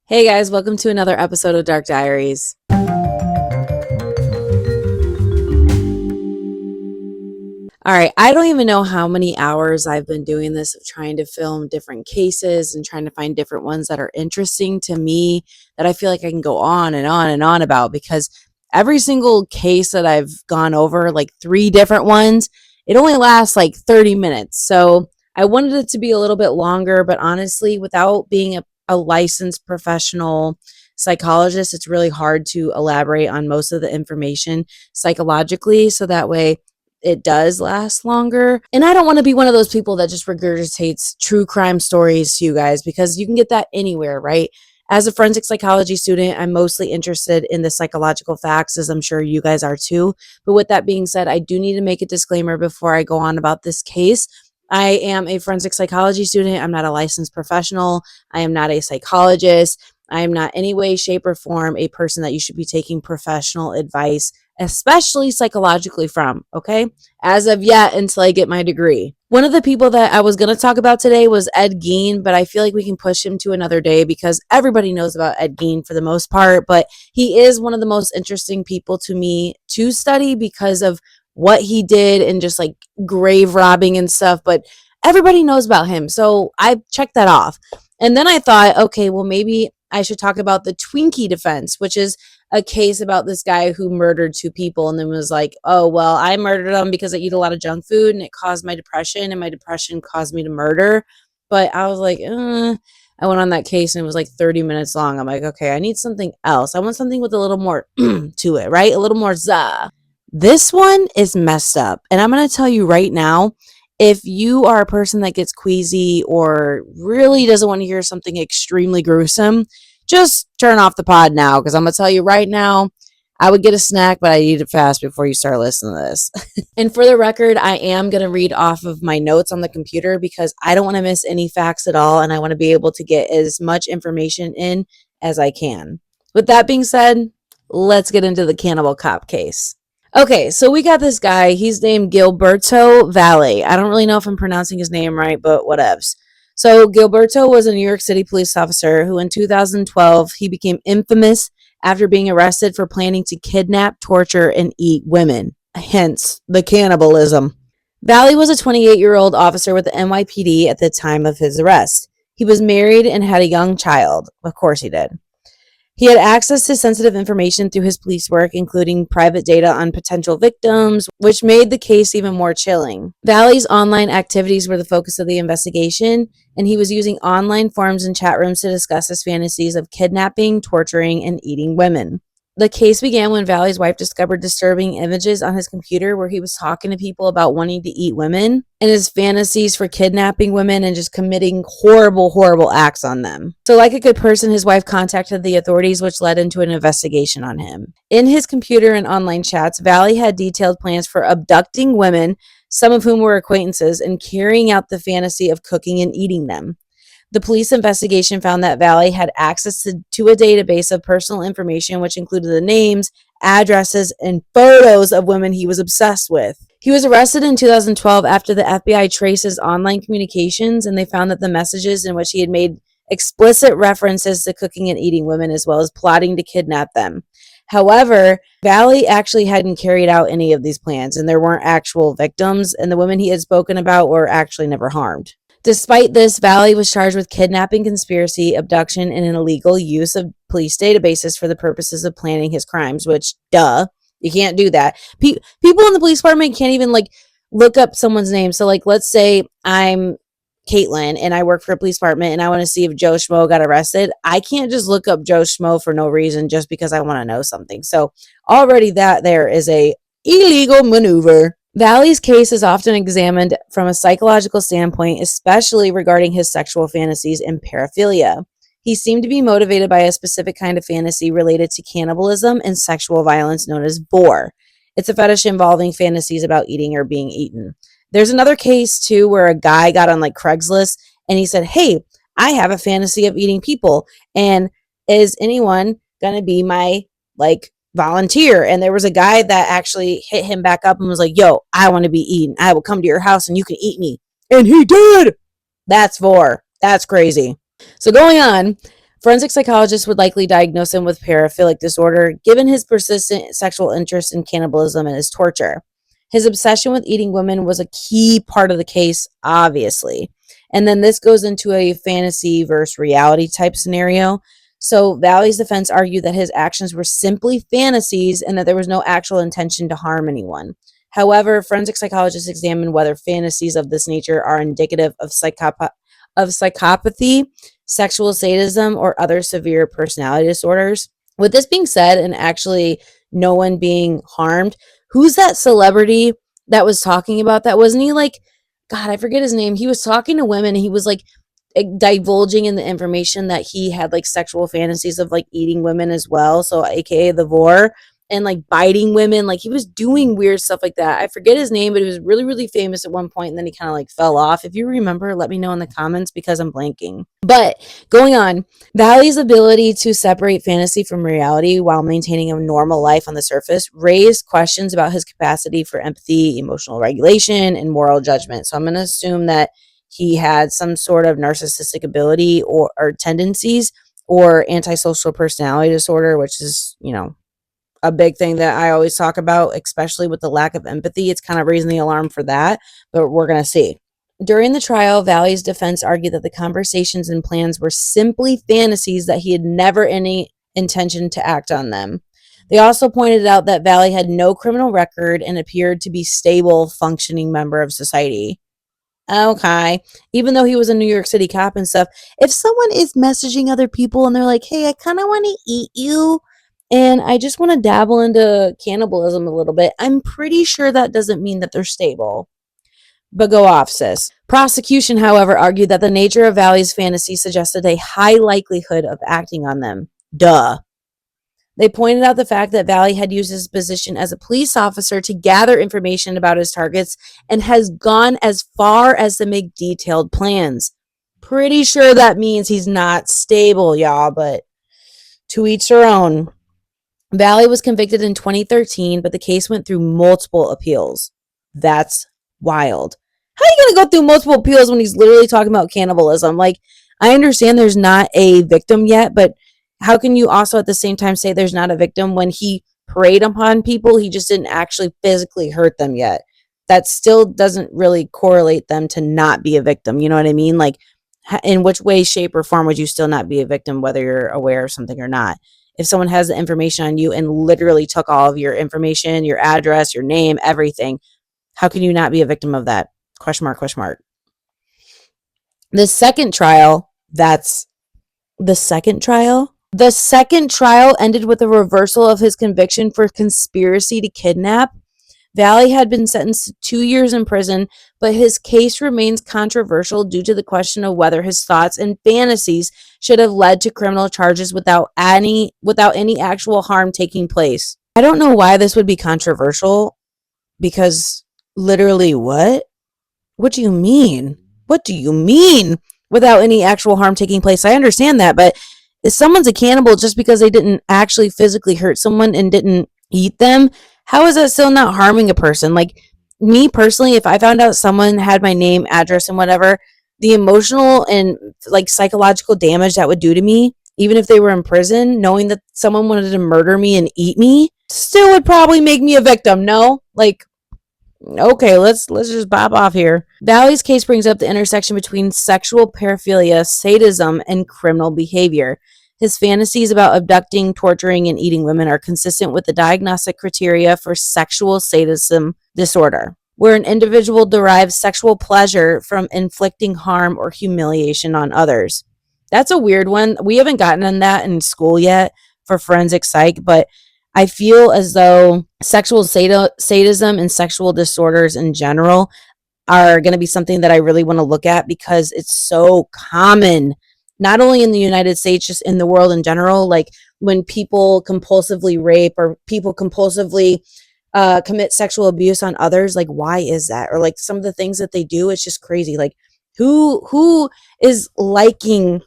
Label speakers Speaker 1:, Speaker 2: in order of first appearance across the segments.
Speaker 1: Hey guys, welcome to another episode of Dark Diaries. All right, I don't even know how many hours I've been doing this of trying to film different cases and trying to find different ones that are interesting to me that I feel like I can go on and on and on about because every single case that I've gone over, like 3 different ones, it only lasts like 30 minutes. So I wanted it to be a little bit longer, but honestly, without being a licensed professional psychologist, it's really hard to elaborate on most of the information psychologically. So that way, it does last longer. And I don't want to be one of those people that just regurgitates true crime stories to you guys because you can get that anywhere, right? As a forensic psychology student, I'm mostly interested in the psychological facts, as I'm sure you guys are too. But with that being said, I do need to make a disclaimer before I go on about this case. I am a forensic psychology student. I'm not a licensed professional. I am not a psychologist. I am not any way, shape, or form a person that you should be taking professional advice, especially psychologically from, okay? As of yet, until I get my degree. One of the people that I was going to talk about today was Ed Gein, but I feel like we can push him to another day because everybody knows about Ed Gein for the most part, but he is one of the most interesting people to me to study because of what he did and just like grave robbing and stuff, but everybody knows about him. So I checked that off. And then I thought, okay, well, maybe I should talk about the Twinkie defense, which is a case about this guy who murdered 2 people and then was like, oh, well, I murdered them because I eat a lot of junk food and it caused my depression and my depression caused me to murder. But I was like, I went on that case and it was like 30 minutes long. I'm like, okay, I need something else. I want something with a little more to it, right? A little more za. This one is messed up. And I'm going to tell you right now, if you are a person that gets queasy or really doesn't want to hear something extremely gruesome, just turn off the pod now because I'm going to tell you right now, I would get a snack, but I eat it fast before you start listening to this. And for the record, I am going to read off of my notes on the computer because I don't want to miss any facts at all. And I want to be able to get as much information in as I can. With that being said, let's get into the Cannibal Cop case. Okay, so we got this guy. He's named Gilberto Valle. I don't really know if I'm pronouncing his name right, but whatevs. So Gilberto was a New York City police officer who in 2012, he became infamous after being arrested for planning to kidnap, torture, and eat women. Hence, the cannibalism. Valle was a 28-year-old officer with the NYPD at the time of his arrest. He was married and had a young child. Of course he did. He had access to sensitive information through his police work, including private data on potential victims, which made the case even more chilling. Valle's online activities were the focus of the investigation, and he was using online forums and chat rooms to discuss his fantasies of kidnapping, torturing, and eating women. The case began when Valle's wife discovered disturbing images on his computer where he was talking to people about wanting to eat women and his fantasies for kidnapping women and just committing horrible, horrible acts on them. So like a good person, his wife contacted the authorities, which led into an investigation on him. In his computer and online chats, Valle had detailed plans for abducting women, some of whom were acquaintances, and carrying out the fantasy of cooking and eating them. The police investigation found that Valle had access to a database of personal information, which included the names, addresses, and photos of women he was obsessed with. He was arrested in 2012 after the FBI traced his online communications, and they found that the messages in which he had made explicit references to cooking and eating women as well as plotting to kidnap them. However, Valle actually hadn't carried out any of these plans, and there weren't actual victims, and the women he had spoken about were actually never harmed. Despite this, Valle was charged with kidnapping, conspiracy, abduction, and an illegal use of police databases for the purposes of planning his crimes, which, duh, you can't do that. People in the police department can't even, look up someone's name. So, let's say I'm Caitlyn and I work for a police department and I want to see if Joe Schmo got arrested. I can't just look up Joe Schmo for no reason just because I want to know something. So, already that there is a illegal maneuver. Valle's case is often examined from a psychological standpoint, especially regarding his sexual fantasies and paraphilia. He seemed to be motivated by a specific kind of fantasy related to cannibalism and sexual violence known as vor. It's a fetish involving fantasies about eating or being eaten. There's another case, too, where a guy got on Craigslist and he said, hey, I have a fantasy of eating people. And is anyone going to be my, volunteer? And there was a guy that actually hit him back up and was like, yo, I want to be eaten. I will come to your house and you can eat me. And he did. That's vor. That's crazy. So going on, Forensic psychologists would likely diagnose him with paraphilic disorder, given his persistent sexual interest in cannibalism and his torture. His obsession with eating women was a key part of the case, obviously. And then this goes into a fantasy versus reality type scenario. So Valley's defense argued that his actions were simply fantasies and that there was no actual intention to harm anyone. However, forensic psychologists examine whether fantasies of this nature are indicative of psychopathy, sexual sadism, or other severe personality disorders. With this being said, and actually no one being harmed, who's that celebrity that was talking about that? Wasn't he like, God, I forget his name. He was talking to women and he was like divulging in the information that he had like sexual fantasies of like eating women as well. So, AKA the vor, and like biting women. Like he was doing weird stuff like that. I forget his name, but he was really, really famous at one point, and then he kind of like fell off. If you remember, let me know in the comments because I'm blanking. But going on, Valley's ability to separate fantasy from reality while maintaining a normal life on the surface raised questions about his capacity for empathy, emotional regulation, and moral judgment. So I'm going to assume that he had some sort of narcissistic ability or tendencies, or antisocial personality disorder, which is, a big thing that I always talk about, especially with the lack of empathy. It's kind of raising the alarm for that, but we're going to see. During the trial, Valley's defense argued that the conversations and plans were simply fantasies, that he had never any intention to act on them. They also pointed out that Valley had no criminal record and appeared to be stable, functioning member of society. Okay. Even though he was a New York City cop and stuff, if someone is messaging other people and they're like, hey, I kind of want to eat you and I just want to dabble into cannibalism a little bit, I'm pretty sure that doesn't mean that they're stable. But go off, sis. Prosecution, however, argued that the nature of Valley's fantasy suggested a high likelihood of acting on them. Duh. They pointed out the fact that Valley had used his position as a police officer to gather information about his targets and has gone as far as to make detailed plans. Pretty sure that means he's not stable, y'all, but to each their own. Valley was convicted in 2013, but the case went through multiple appeals. That's wild. How are you going to go through multiple appeals when he's literally talking about cannibalism? Like, I understand there's not a victim yet, but how can you also at the same time say there's not a victim when he preyed upon people? He just didn't actually physically hurt them yet. That still doesn't really correlate them to not be a victim. You know what I mean? Like, in which way, shape, or form would you still not be a victim, whether you're aware of something or not? If someone has the information on you and literally took all of your information, your address, your name, everything, how can you not be a victim of that? Question mark, question mark. The second trial ended with a reversal of his conviction for conspiracy to kidnap. Valley had been sentenced to 2 years in prison, but his case remains controversial due to the question of whether his thoughts and fantasies should have led to criminal charges without any actual harm taking place. I don't know why this would be controversial, because literally what? What do you mean? What do you mean without any actual harm taking place? I understand that, but if someone's a cannibal just because they didn't actually physically hurt someone and didn't eat them, how is that still not harming a person? Like, me personally, if I found out someone had my name, address, and whatever, the emotional and like psychological damage that would do to me, even if they were in prison, knowing that someone wanted to murder me and eat me, still would probably make me a victim. No? Like, okay, let's just pop off here. Valley's case brings up the intersection between sexual paraphilia, sadism, and criminal behavior. His fantasies about abducting, torturing, and eating women are consistent with the diagnostic criteria for sexual sadism disorder, where an individual derives sexual pleasure from inflicting harm or humiliation on others. That's a weird one. We haven't gotten on that in school yet for forensic psych, but I feel as though sexual sadism and sexual disorders in general are going to be something that I really want to look at, because it's so common, not only in the United States, just in the world in general. Like, when people compulsively rape or people compulsively commit sexual abuse on others, like, why is that? Or like some of the things that they do, it's just crazy. Like, who is liking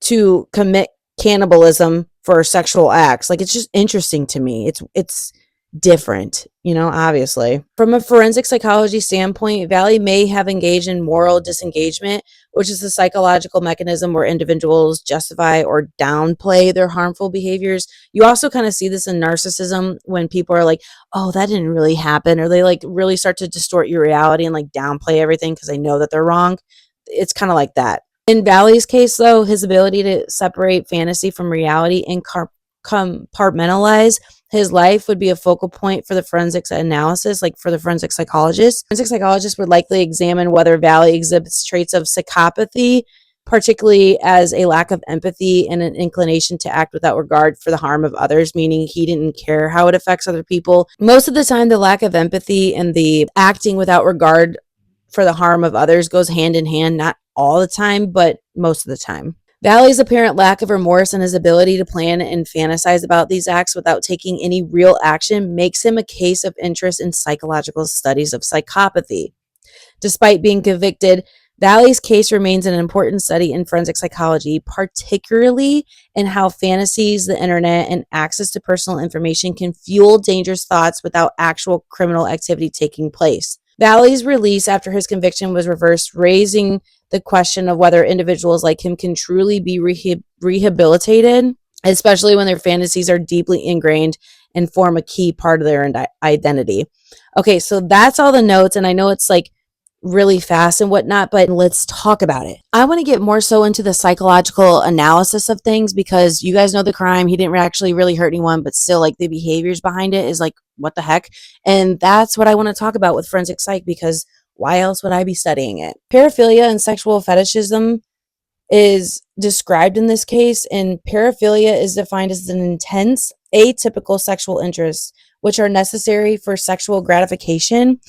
Speaker 1: to commit cannibalism for sexual acts? Like, it's just interesting to me. It's different, obviously. From a forensic psychology standpoint, Valle may have engaged in moral disengagement, which is the psychological mechanism where individuals justify or downplay their harmful behaviors. You also kind of see this in narcissism when people are like, oh, that didn't really happen, or they like really start to distort your reality and like downplay everything because they know that they're wrong. It's kind of like that. In Valle's case, though, his ability to separate fantasy from reality and compartmentalize his life would be a focal point for the forensics analysis, like for the forensic psychologist. Forensic psychologists would likely examine whether Valle exhibits traits of psychopathy, particularly as a lack of empathy and an inclination to act without regard for the harm of others, meaning he didn't care how it affects other people. Most of the time, the lack of empathy and the acting without regard for the harm of others goes hand in hand, not all the time, but most of the time. Valle's apparent lack of remorse and his ability to plan and fantasize about these acts without taking any real action makes him a case of interest in psychological studies of psychopathy. Despite being convicted, Valle's case remains an important study in forensic psychology, particularly in how fantasies, the internet, and access to personal information can fuel dangerous thoughts without actual criminal activity taking place. Valle's release after his conviction was reversed, raising the question of whether individuals like him can truly be rehabilitated, especially when their fantasies are deeply ingrained and form a key part of their identity. Okay, so that's all the notes, and I know it's like really fast and whatnot, but let's talk about it. I want to get more so into the psychological analysis of things because you guys know the crime. He didn't actually really hurt anyone, but still like the behaviors behind it is like, what the heck? And that's what I want to talk about with forensic psych because why else would I be studying it? Paraphilia and sexual fetishism is described in this case, and paraphilia is defined as an intense, atypical sexual interest, which are necessary for sexual gratification.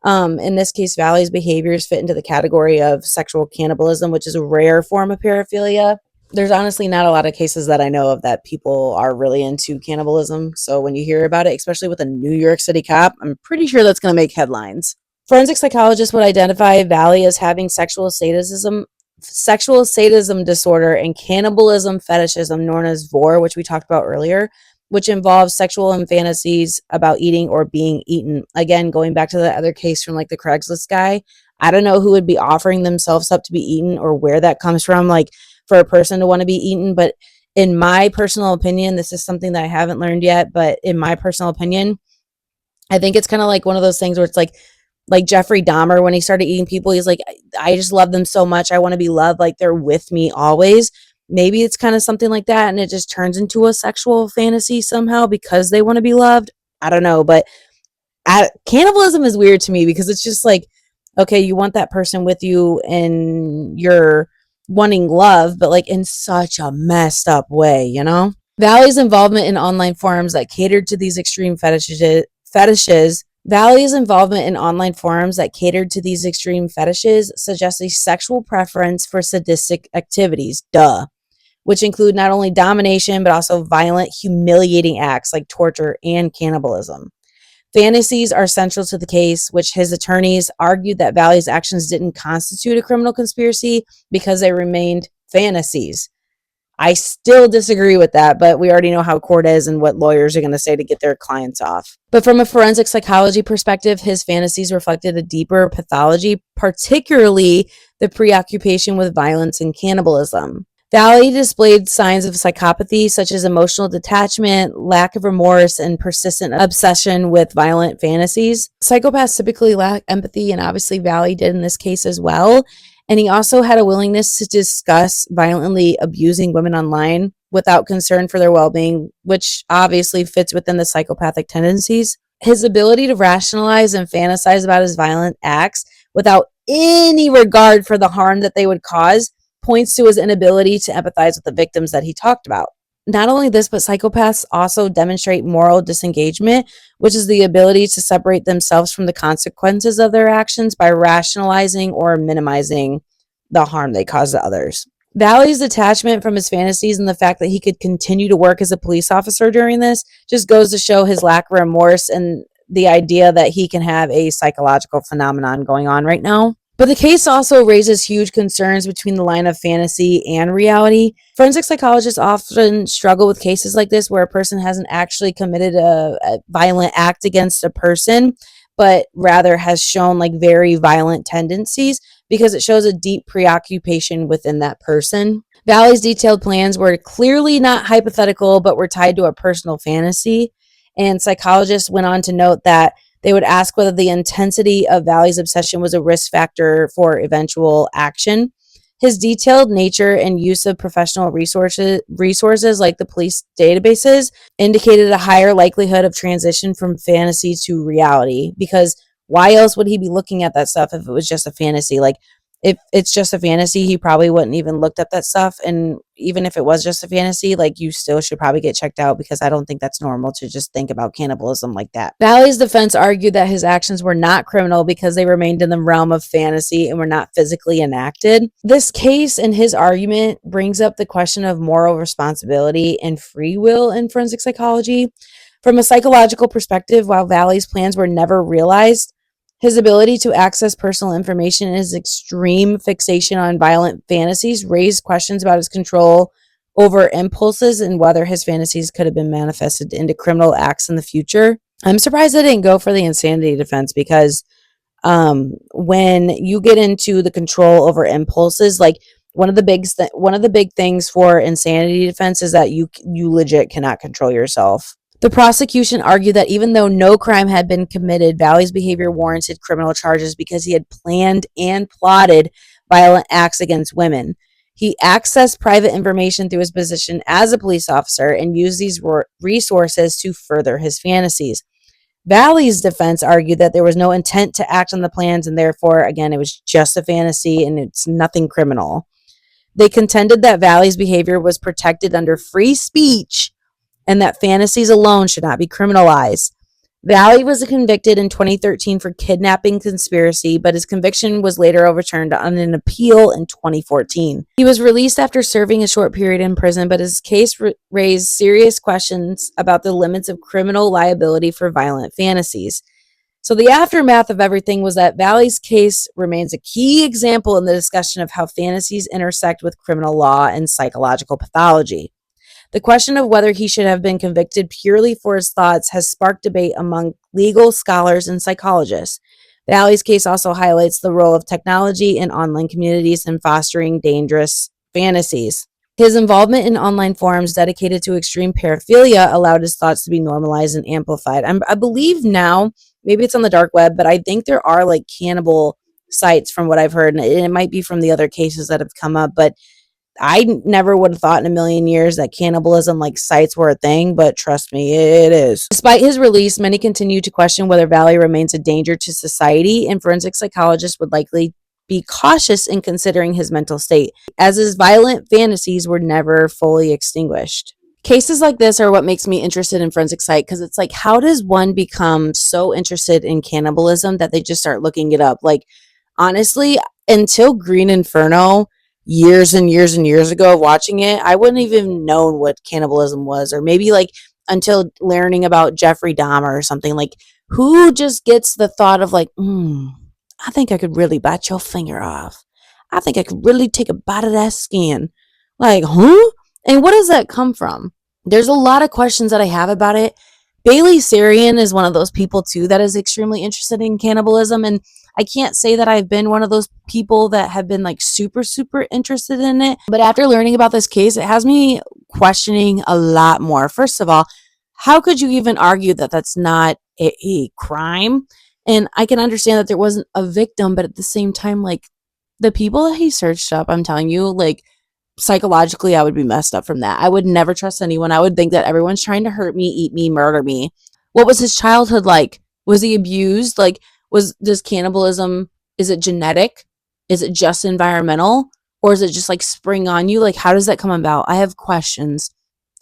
Speaker 1: In this case, Valle's behaviors fit into the category of sexual cannibalism, which is a rare form of paraphilia. There's honestly not a lot of cases that I know of that people are really into cannibalism. So when you hear about it, especially with a New York City cop, I'm pretty sure that's going to make headlines. Forensic psychologists would identify Valle as having sexual sadism disorder and cannibalism fetishism known as VOR, which we talked about earlier, which involves sexual fantasies about eating or being eaten. Again, going back to the other case from like the Craigslist guy, I don't know who would be offering themselves up to be eaten or where that comes from, like for a person to want to be eaten. But in my personal opinion, this is something that I haven't learned yet, but in my personal opinion, I think it's kind of like one of those things where it's like Jeffrey Dahmer, when he started eating people, he's like, I just love them so much. I want to be loved. Like they're with me always. Maybe it's kind of something like that. And it just turns into a sexual fantasy somehow because they want to be loved. I don't know. But cannibalism is weird to me because it's just like, okay, you want that person with you and you're wanting love, but like in such a messed up way, Valle's involvement in online forums that catered to these extreme fetishes Valle's involvement in online forums that catered to these extreme fetishes suggests a sexual preference for sadistic activities, which include not only domination, but also violent, humiliating acts like torture and cannibalism. Fantasies are central to the case, which his attorneys argued that Valle's actions didn't constitute a criminal conspiracy because they remained fantasies. I still disagree with that, but we already know how court is and what lawyers are going to say to get their clients off. But from a forensic psychology perspective, his fantasies reflected a deeper pathology, particularly the preoccupation with violence and cannibalism. Valle displayed signs of psychopathy, such as emotional detachment, lack of remorse, and persistent obsession with violent fantasies. Psychopaths typically lack empathy, and obviously Valle did in this case as well. And he also had a willingness to discuss violently abusing women online without concern for their well-being, which obviously fits within the psychopathic tendencies. His ability to rationalize and fantasize about his violent acts without any regard for the harm that they would cause points to his inability to empathize with the victims that he talked about. Not only this, but psychopaths also demonstrate moral disengagement, which is the ability to separate themselves from the consequences of their actions by rationalizing or minimizing the harm they cause to others. Valle's detachment from his fantasies and the fact that he could continue to work as a police officer during this just goes to show his lack of remorse and the idea that he can have a psychological phenomenon going on right now. But the case also raises huge concerns between the line of fantasy and reality. Forensic psychologists often struggle with cases like this where a person hasn't actually committed a violent act against a person, but rather has shown like very violent tendencies because it shows a deep preoccupation within that person. Valley's detailed plans were clearly not hypothetical, but were tied to a personal fantasy. And psychologists went on to note that they would ask whether the intensity of Valley's obsession was a risk factor for eventual action. His detailed nature and use of professional resources like the police databases indicated a higher likelihood of transition from fantasy to reality, because why else would he be looking at that stuff if it was just a fantasy? Like, if it's just a fantasy, he probably wouldn't even looked up that stuff. And even if it was just a fantasy, like, you still should probably get checked out, because I don't think that's normal to just think about cannibalism like that. Valley's defense argued that his actions were not criminal because they remained in the realm of fantasy and were not physically enacted. This case and his argument brings up the question of moral responsibility and free will in forensic psychology. From a psychological perspective, while Valley's plans were never realized, his ability to access personal information and his extreme fixation on violent fantasies raised questions about his control over impulses and whether his fantasies could have been manifested into criminal acts in the future. I'm surprised I didn't go for the insanity defense, because when you get into the control over impulses, like, one of the big things for insanity defense is that you legit cannot control yourself. The prosecution argued that even though no crime had been committed, Valley's behavior warranted criminal charges because he had planned and plotted violent acts against women. He accessed private information through his position as a police officer and used these resources to further his fantasies. Valley's defense argued that there was no intent to act on the plans, and therefore, again, it was just a fantasy and it's nothing criminal. They contended that Valley's behavior was protected under free speech and that fantasies alone should not be criminalized. Valley was convicted in 2013 for kidnapping conspiracy, but his conviction was later overturned on an appeal in 2014. He was released after serving a short period in prison, but his case raised serious questions about the limits of criminal liability for violent fantasies. So the aftermath of everything was that Valley's case remains a key example in the discussion of how fantasies intersect with criminal law and psychological pathology. The question of whether he should have been convicted purely for his thoughts has sparked debate among legal scholars and psychologists. Valley's case also highlights the role of technology in online communities in fostering dangerous fantasies. His involvement in online forums dedicated to extreme paraphilia allowed his thoughts to be normalized and amplified. I believe now, maybe it's on the dark web, but I think there are like cannibal sites from what I've heard, and it might be from the other cases that have come up, but I never would have thought in a million years that cannibalism like sites were a thing, but trust me, it is. Despite his release, many continue to question whether Valley remains a danger to society, and forensic psychologists would likely be cautious in considering his mental state, as his violent fantasies were never fully extinguished. Cases like this are what makes me interested in forensic psych, because it's like, how does one become so interested in cannibalism that they just start looking it up? Like, honestly, until Green Inferno, years and years and years ago of watching it, I wouldn't even known what cannibalism was, or maybe like until learning about Jeffrey Dahmer or something. Like, who just gets the thought of like, I think I could really bite your finger off. I think I could really take a bite of that skin. Like, huh? And what does that come from? There's a lot of questions that I have about it. Bailey Sarian is one of those people too that is extremely interested in cannibalism, and I can't say that I've been one of those people that have been like super, super interested in it. But after learning about this case, it has me questioning a lot more. First of all, how could you even argue that that's not a crime? And I can understand that there wasn't a victim, but at the same time, like, the people that he searched up, I'm telling you, like, psychologically, I would be messed up from that. I would never trust anyone. I would think that everyone's trying to hurt me, eat me, murder me. What was his childhood like? Was he abused? Like, does cannibalism, is it genetic? Is it just environmental? Or is it just like spring on you? Like, how does that come about? I have questions,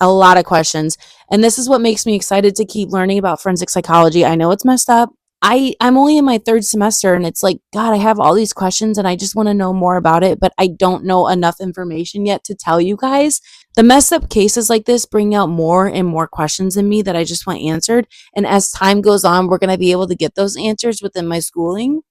Speaker 1: a lot of questions. And this is what makes me excited to keep learning about forensic psychology. I know it's messed up. I'm only in my third semester, and it's like, God, I have all these questions and I just want to know more about it, but I don't know enough information yet to tell you guys. The messed up cases like this bring out more and more questions in me that I just want answered. And as time goes on, we're going to be able to get those answers within my schooling.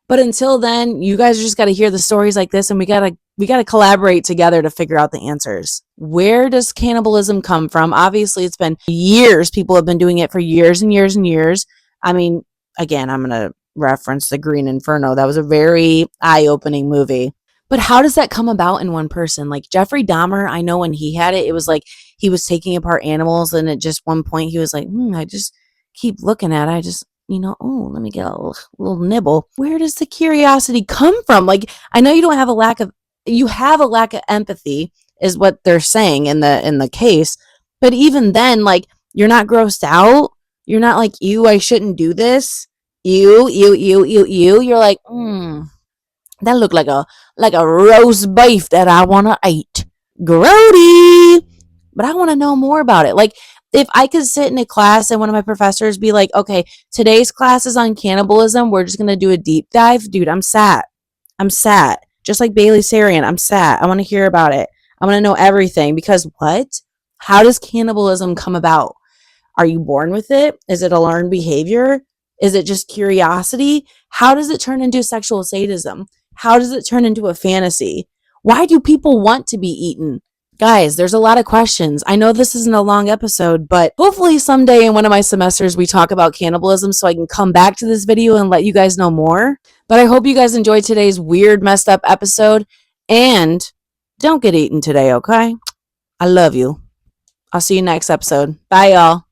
Speaker 1: But until then, you guys just got to hear the stories like this, and we got to collaborate together to figure out the answers. Where does cannibalism come from? Obviously, it's been years. People have been doing it for years and years and years. I mean, again, I'm going to reference The Green Inferno. That was a very eye-opening movie. But how does that come about in one person? Like Jeffrey Dahmer, I know when he had it, it was like he was taking apart animals, and at just one point he was like, I just keep looking at it. I just, oh, let me get a little nibble. Where does the curiosity come from? Like, I know you have a lack of empathy, is what they're saying in the case. But even then, like, you're not grossed out. You're not like, ew, I shouldn't do this. Ew. You're like, that looked like a roast beef that I want to eat. Grody. But I want to know more about it. Like, if I could sit in a class and one of my professors be like, okay, today's class is on cannibalism. We're just going to do a deep dive. Dude, I'm sat. I'm sat. Just like Bailey Sarian, I'm sat. I want to hear about it. I want to know everything because what? How does cannibalism come about? Are you born with it? Is it a learned behavior? Is it just curiosity? How does it turn into sexual sadism? How does it turn into a fantasy? Why do people want to be eaten? Guys, there's a lot of questions. I know this isn't a long episode, but hopefully someday in one of my semesters we talk about cannibalism so I can come back to this video and let you guys know more. But I hope you guys enjoyed today's weird, messed up episode. And don't get eaten today, okay? I love you. I'll see you next episode. Bye, y'all.